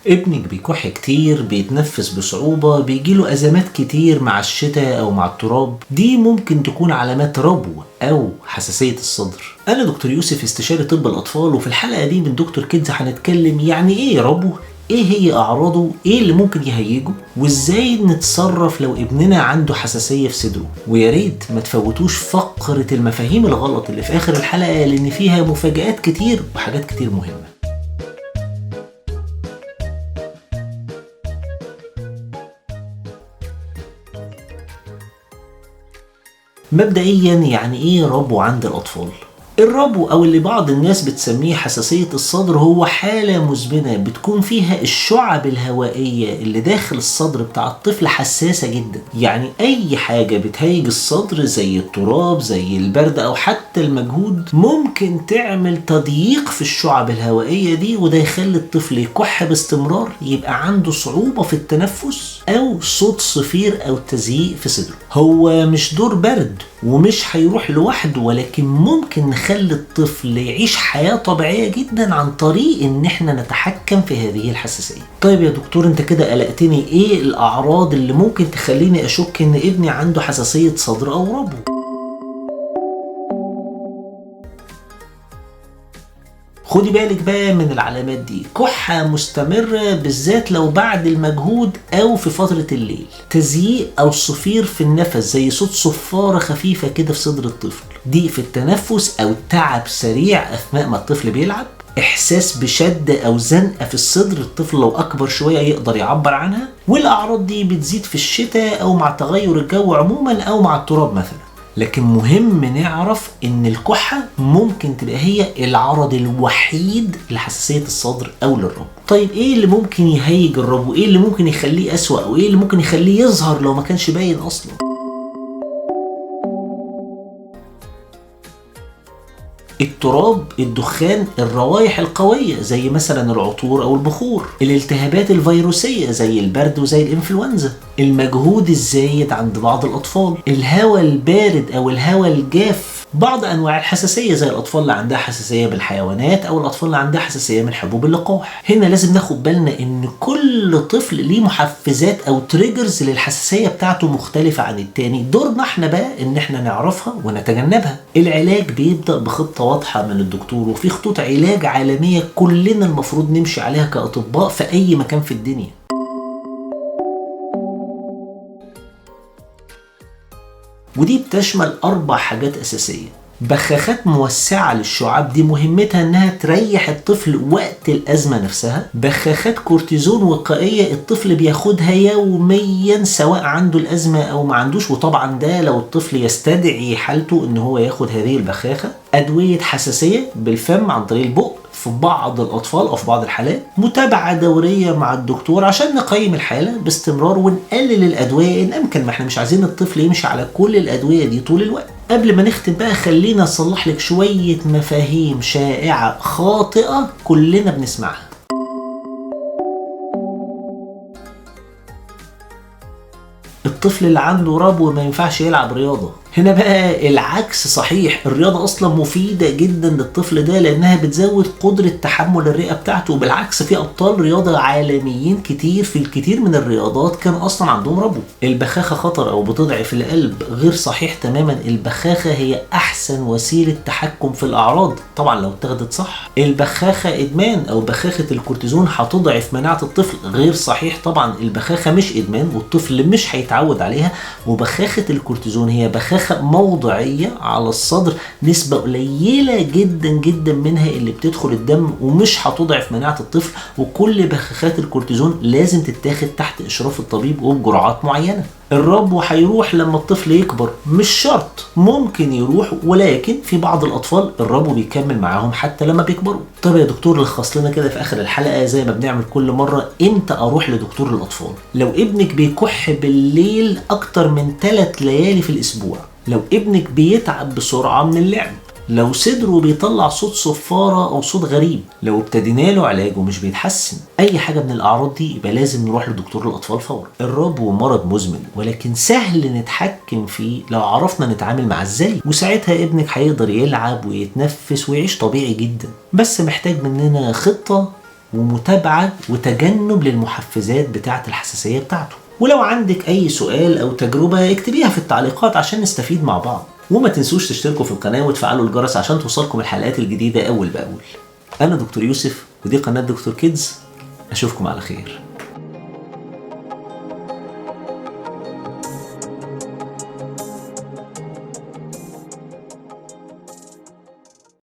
ابنك بيكح كتير، بيتنفس بصعوبة، بيجيله أزمات كتير مع الشتاء أو مع التراب، دي ممكن تكون علامات ربو أو حساسية الصدر. أنا دكتور يوسف، استشاري طب الأطفال، وفي الحلقة دي من دكتور كيدز هنتكلم يعني إيه ربو، ايه هي اعراضه، ايه اللي ممكن يهيجه، وازاي نتصرف لو ابننا عنده حساسية في صدره. ويا ريت ما تفوتوش فقرة المفاهيم الغلط اللي في اخر الحلقة، لان فيها مفاجآت كتير وحاجات كتير مهمة. مبدئيا يعني ايه ربو عند الاطفال؟ الربو او اللي بعض الناس بتسميه حساسية الصدر هو حالة مزمنة بتكون فيها الشعب الهوائية اللي داخل الصدر بتاع الطفل حساسة جدا. يعني اي حاجة بتهيج الصدر زي التراب، زي البرد، او حتى المجهود، ممكن تعمل تضييق في الشعب الهوائية دي، وده يخلي الطفل يكح باستمرار، يبقى عنده صعوبة في التنفس او صوت صفير او تزييق في صدره. هو مش دور برد ومش هيروح لوحده، ولكن ممكن نخلي الطفل يعيش حياة طبيعية جدا عن طريق ان احنا نتحكم في هذه الحساسية. طيب يا دكتور، انت كده قلقتني، ايه الاعراض اللي ممكن تخليني اشك ان ابني عنده حساسية صدر او ربو؟ خدي بالك بقى من العلامات دي: كحة مستمرة بالذات لو بعد المجهود أو في فترة الليل، تزييق أو صفير في النفس زي صوت صفارة خفيفة كده في صدر الطفل، ضيق في التنفس أو تعب سريع أثناء ما الطفل بيلعب، إحساس بشد أو زنقة في الصدر، الطفل لو أكبر شوية يقدر يعبر عنها. والأعراض دي بتزيد في الشتاء أو مع تغير الجو عموما أو مع التراب مثلا. لكن مهم نعرف ان الكحة ممكن تبقى هي العرض الوحيد لحساسية الصدر او للربو. طيب ايه اللي ممكن يهيج الربو؟ ايه اللي ممكن يخليه اسوأ؟ او ايه اللي ممكن يخليه يظهر لو ما كانش باين اصلا؟ التراب، الدخان، الروائح القوية زي مثلا العطور أو البخور، الالتهابات الفيروسية زي البرد وزي الإنفلونزا، المجهود الزايد عند بعض الأطفال، الهواء البارد أو الهواء الجاف، بعض أنواع الحساسية زي الأطفال اللي عندها حساسية بالحيوانات أو الأطفال اللي عندها حساسية من حبوب اللقاح. هنا لازم ناخد بالنا إن كل طفل ليه محفزات أو تريجرز للحساسية بتاعته مختلفة عن التاني، دورنا احنا بقى إن احنا نعرفها ونتجنبها. العلاج بيبدأ بخطة واضحة من الدكتور، وفي خطوط علاج عالمية كلنا المفروض نمشي عليها كأطباء في أي مكان في الدنيا. ودي بتشمل 4 حاجات أساسية: بخاخات موسعة للشعاب، دي مهمتها انها تريح الطفل وقت الأزمة نفسها. بخاخات كورتيزون وقائية الطفل بياخدها يوميا سواء عنده الأزمة أو ما عندوش، وطبعا ده لو الطفل يستدعي حالته ان هو ياخد هذه البخاخة. أدوية حساسية بالفم عن طريق البق في بعض الأطفال أو في بعض الحالات. متابعة دورية مع الدكتور عشان نقيم الحالة باستمرار ونقلل الأدوية إن أمكن، ما احنا مش عايزين الطفل يمشي على كل الأدوية دي طول الوقت. قبل ما نختم بقى خلينا نصلح لك شوية مفاهيم شائعة خاطئة كلنا بنسمعها. الطفل اللي عنده ربو ما ينفعش يلعب رياضة. هنا بقى العكس صحيح، الرياضة أصلا مفيدة جدا للطفل ده لأنها بتزود قدرة تحمل الرئة بتاعته، وبالعكس في أبطال رياضة عالميين كتير في الكثير من الرياضات كان أصلا عندهم ربو. البخاخة خطر أو بتضعف القلب، غير صحيح تماما. البخاخة هي أحسن وسيلة تحكم في الأعراض طبعا لو اتخذت صح. البخاخة إدمان أو بخاخة الكورتيزون هتضعف مناعة الطفل، غير صحيح طبعا. البخاخة مش إدمان والطفل مش هيتعود عليها، وبخاخة الكورتيزون هي بخاخة موضعية على الصدر، نسبة قليلة جدا جدا منها اللي بتدخل الدم ومش هتضعف مناعة الطفل. وكل بخاخات الكورتيزون لازم تتاخد تحت إشراف الطبيب وبجرعات معينة. الربو هيروح لما الطفل يكبر، مش شرط، ممكن يروح، ولكن في بعض الأطفال الربو بيكمل معاهم حتى لما بيكبروا. طب يا دكتور، لخص لنا كده في آخر الحلقة زي ما بنعمل كل مرة، امتى أروح لدكتور الأطفال؟ لو ابنك بيكح بالليل أكتر من 3 ليالي في الأسبوع، لو ابنك بيتعب بسرعة من اللعب، لو صدره بيطلع صوت صفارة أو صوت غريب، لو ابتدينا له علاج ومش بيتحسن، أي حاجة من الأعراض دي يبقى لازم نروح لدكتور الأطفال فورا. الربو مرض مزمن ولكن سهل نتحكم فيه لو عرفنا نتعامل معاه ازاي، وساعتها ابنك هيقدر يلعب ويتنفس ويعيش طبيعي جدا. بس محتاج مننا خطة ومتابعة وتجنب للمحفزات بتاعة الحساسية بتاعته. ولو عندك أي سؤال أو تجربة اكتبيها في التعليقات عشان نستفيد مع بعض. وما تنسوش تشتركوا في القناة وتفعلوا الجرس عشان توصلكم الحلقات الجديدة أول بأول. أنا دكتور يوسف ودي قناة دكتور كيدز. أشوفكم على خير.